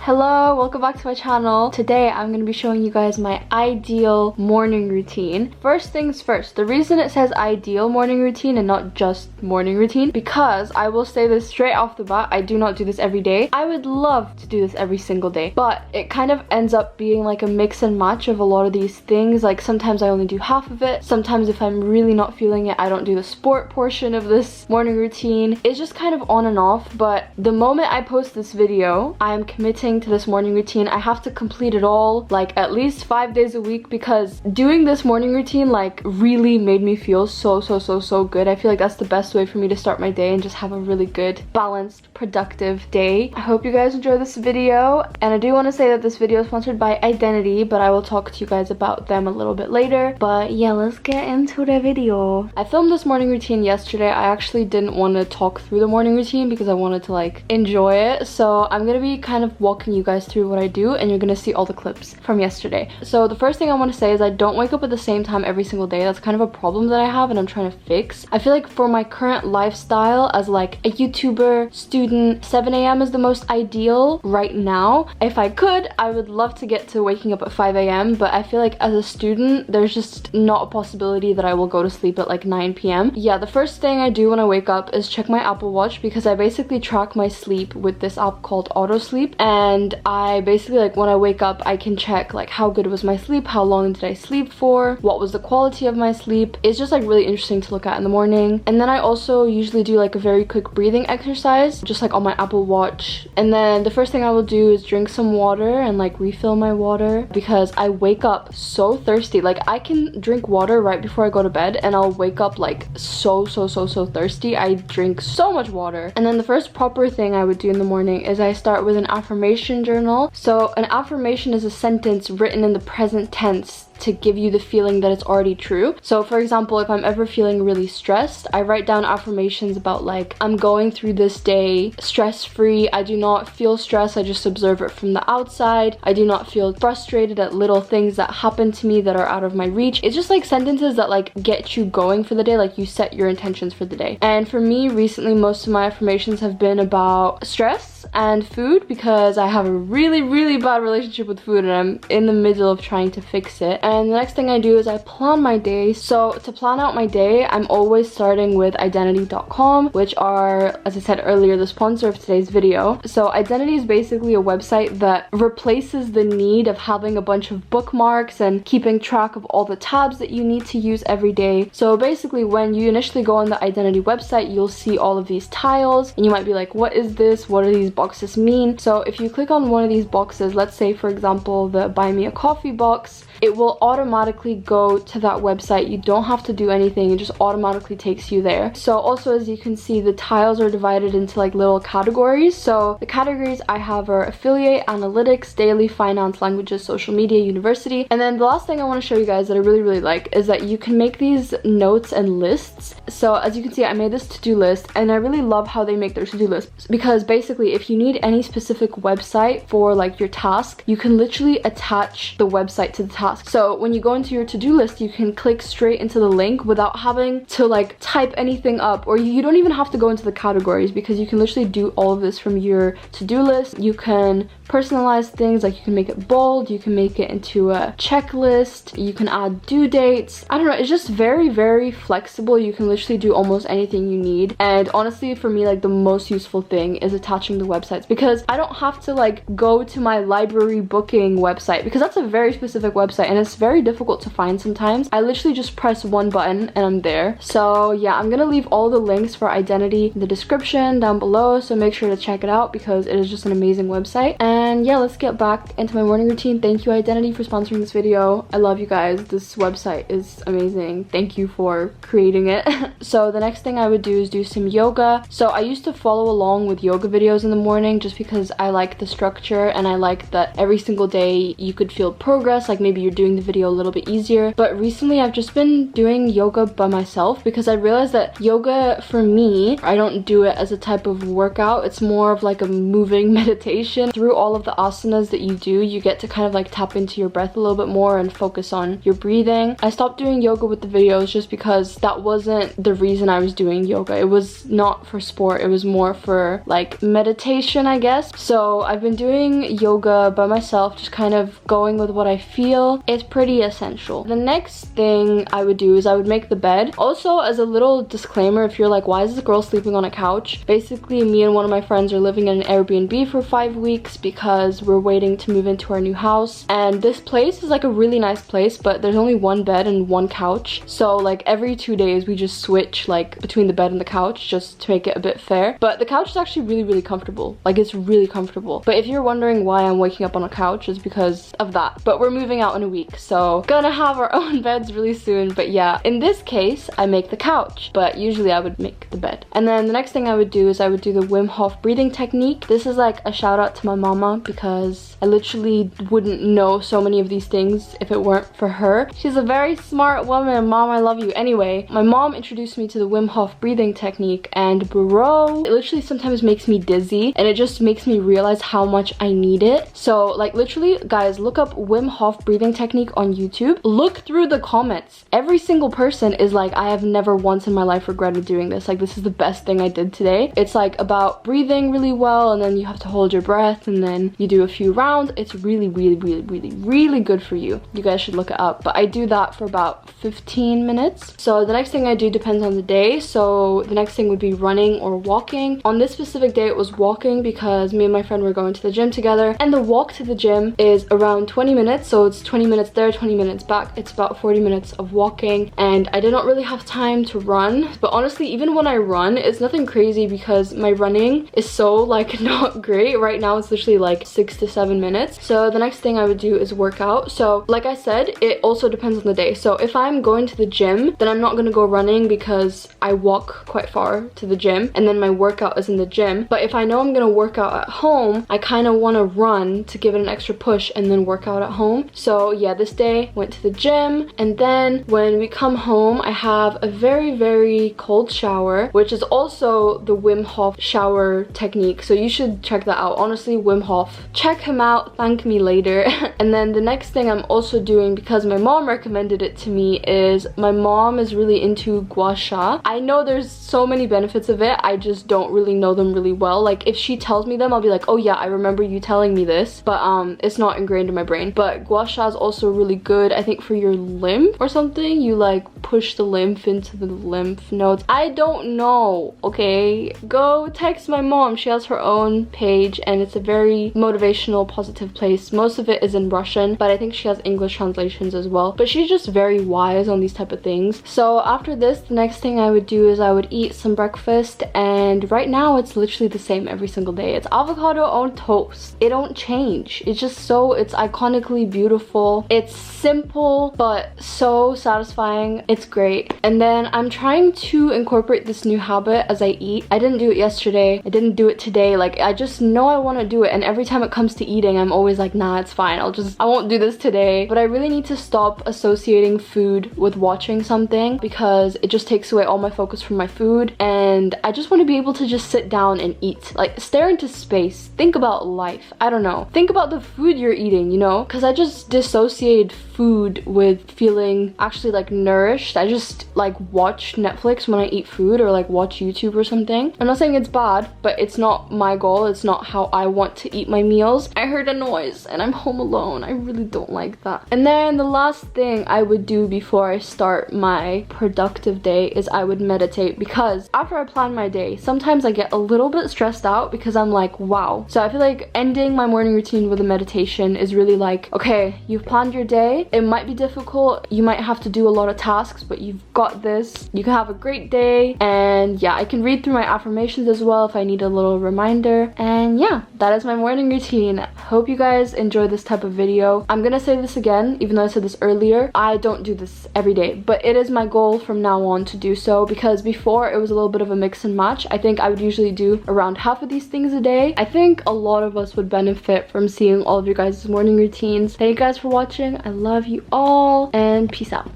Hello, welcome back to my channel. Today I'm going to be showing you guys my ideal morning routine. First things first, the reason it says ideal morning routine and not just morning routine, because I will say this straight off the bat, I do not do this every day. I would love to do this every single day, but it kind of ends up being like a mix and match of a lot of these things. Like sometimes I only do half of it. Sometimes if I'm really not feeling it, I don't do the sport portion of this morning routine. It's just kind of on and off, but the moment I post this video, I am committing to this morning routine. I have to complete it all, like at least 5 days a week, because doing this morning routine like really made me feel so good. I feel like that's the best way for me to start my day and just have a really good, balanced, productive day. I hope you guys enjoy this video, and I do want to say that this video is sponsored by Identity, but I will talk to you guys about them a little bit later. But yeah, let's get into the video. I filmed this morning routine yesterday. I actually didn't want to talk through the morning routine because I wanted to like enjoy it, so I'm gonna be kind of walking you guys through what I do, and you're gonna see all the clips from yesterday. So the first thing I want to say is I don't wake up at the same time every single day. That's kind of a problem that I have and I'm trying to fix. I feel like for my current lifestyle as like a YouTuber, student, 7 a.m. is the most ideal right now. If I could, I would love to get to waking up at 5 a.m. but I feel like as a student there's just not a possibility that I will go to sleep at like 9 p.m. Yeah, the first thing I do when I wake up is check my Apple Watch, because I basically track my sleep with this app called Auto Sleep, and I basically, like, when I wake up I can check like how good was my sleep, how long did I sleep for, what was the quality of my sleep. It's just like really interesting to look at in the morning. And then I also usually do like a very quick breathing exercise just like on my Apple Watch. And then the first thing I will do is drink some water and like refill my water, because I wake up so thirsty. Like I can drink water right before I go to bed and I'll wake up like so thirsty. I drink so much water. And then the first proper thing I would do in the morning is I start with an affirmation journal. So an affirmation is a sentence written in the present tense to give you the feeling that it's already true. So for example, if I'm ever feeling really stressed, I write down affirmations about like, I'm going through this day stress-free. I do not feel stress, I just observe it from the outside. I do not feel frustrated at little things that happen to me that are out of my reach. It's just like sentences that like get you going for the day, like you set your intentions for the day. And for me recently, most of my affirmations have been about stress and food, because I have a really bad relationship with food and I'm in the middle of trying to fix it. And the next thing I do is I plan my day. So to plan out my day, I'm always starting with identity.com, which are, as I said earlier, the sponsor of today's video. So Identity is basically a website that replaces the need of having a bunch of bookmarks and keeping track of all the tabs that you need to use every day. So basically when you initially go on the Identity website, you'll see all of these tiles and you might be like, what is this? What do these boxes mean? So if you click on one of these boxes, let's say for example the buy me a coffee box, it will automatically go to that website. You don't have to do anything, it just automatically takes you there. So also, as you can see, the tiles are divided into like little categories. So the categories I have are affiliate, analytics, daily, finance, languages, social media, university. And then the last thing I want to show you guys that I really like is that you can make these notes and lists. So as you can see, I made this to-do list, and I really love how they make their to-do list, because basically if you need any specific website for like your task, you can literally attach the website to the task. So when you go into your to-do list, you can click straight into the link without having to like type anything up, or you don't even have to go into the categories, because you can literally do all of this from your to-do list. You can personalize things, like you can make it bold, you can make it into a checklist, you can add due dates. I don't know, it's just very flexible. You can literally do almost anything you need. And honestly, for me, like the most useful thing is attaching the websites, because I don't have to like go to my library booking website, because that's a very specific website and it's very difficult to find sometimes. I literally just press one button and I'm there. So yeah, I'm gonna leave all the links for Identity in the description down below, so make sure to check it out because it is just an amazing website. And yeah, let's get back into my morning routine. Thank you Identity for sponsoring this video. I love you guys. This website is amazing. Thank you for creating it. So the next thing I would do is do some yoga. So I used to follow along with yoga videos in the morning just because I like the structure and I like that every single day you could feel progress. Like maybe you're doing the video a little bit easier. But recently I've just been doing yoga by myself because I realized that yoga for me, I don't do it as a type of workout. It's more of like a moving meditation. Through all of the asanas that you do, you get to kind of like tap into your breath a little bit more and focus on your breathing. I stopped doing yoga with the videos just because that wasn't the reason I was doing yoga. It was not for sport. It was more for like meditation, I guess. So I've been doing yoga by myself, just kind of going with what I feel. It's pretty essential. The next thing I would do is I would make the bed. Also, as a little disclaimer, if you're like, why is this girl sleeping on a couch? Basically, me and one of my friends are living in an Airbnb for 5 weeks because we're waiting to move into our new house. And this place is like a really nice place, but there's only one bed and one couch. So like every 2 days we just switch like between the bed and the couch just to make it a bit fair. But the couch is actually really comfortable. Like it's really comfortable. But if you're wondering why I'm waking up on a couch, it's because of that. But we're moving out in a week, so gonna have our own beds really soon. But yeah, in this case I make the couch, but usually I would make the bed. And then the next thing I would do is I would do the Wim Hof breathing technique. This is like a shout out to my mama because I literally wouldn't know so many of these things if it weren't for her. She's a very smart woman. Mom, I love you. Anyway, my mom introduced me to the Wim Hof breathing technique, and bro, it literally sometimes makes me dizzy and it just makes me realize how much I need it. So like literally, guys, look up Wim Hof breathing technique on YouTube. Look through the comments. Every single person is like, I have never once in my life regretted doing this. Like this is the best thing I did today. It's like about breathing really well, and then you have to hold your breath and then you do a few rounds. It's really good for you. You guys should look it up. But I do that for about 15 minutes. So the next thing I do depends on the day. So the next thing would be running or walking. On this specific day it was walking because me and my friend were going to the gym together, and the walk to the gym is around 20 minutes. So it's 20 minutes there, 20 minutes back. It's about 40 minutes of walking, and I did not really have time to run. But honestly, even when I run, it's nothing crazy because my running is so like not great. Right now it's literally like 6 to 7 minutes. So the next thing I would do is work out. So like I said, it also depends on the day. So if I'm going to the gym, then I'm not gonna go running because I walk quite far to the gym and then my workout is in the gym. But if I know I'm gonna work out at home, I kind of want to run to give it an extra push and then work out at home. So yeah, this day went to the gym, and then when we come home I have a very cold shower, which is also the Wim Hof shower technique. So you should check that out. Honestly, Wim Hof, check him out, thank me later. And then the next thing I'm also doing, because my mom recommended it to me, is my mom is really into gua sha. I know there's so many benefits of it, I just don't really know them really well. Like if she tells me them, I'll be like, oh yeah, I remember you telling me this, but it's not ingrained in my brain. But gua sha is also really good, I think, for your lymph or something. You like push the lymph into the lymph nodes. I don't know, okay? Go text my mom. She has her own page and it's a very motivational, positive place. Most of it is in Russian, but I think she has English translations as well. But she's just very wise on these type of things. So after this, the next thing I would do is I would eat some breakfast, and right now it's literally the same every single day. It's avocado on toast. It don't change. It's just so, it's iconically beautiful. It's simple but so satisfying. It's great. And then I'm trying to incorporate this new habit as I eat. I didn't do it yesterday. I didn't do it today. Like I just know I want to do it, and every time it comes to eating I'm always like, nah, it's fine. I won't do this today. But I really need to stop associating food with watching something because it just takes away all my focus from my food, and I just want to be able to just sit down and eat. Like stare into space. Think about life. I don't know. Think about the food you're eating, you know? Because I just dissociate food with feeling actually like nourished. I just like watch Netflix when I eat food, or like watch YouTube or something. I'm not saying it's bad, but it's not my goal. It's not how I want to eat my meals. I heard a noise and I'm home alone. I really don't like that. And then the last thing I would do before I start my productive day is I would meditate, because after I plan my day, sometimes I get a little bit stressed out because I'm like, wow. So I feel like ending my morning routine with a meditation is really like, okay, you've planned your day. It might be difficult. You might have to do a lot of tasks, but you've got this. You can have a great day. And yeah, I can read through my affirmations as well if I need a little reminder. And yeah, that is my morning routine. Hope you guys enjoy this type of video. I'm gonna say this again, even though I said this earlier. I don't do this every day, but it is my goal from now on to do so, because before it was a little bit of a mix and match. I think I would usually do around half of these things a day. I think a lot of us would benefit from seeing all of your guys' morning routines. Thank you guys for watching. watching. I love you all, and peace out.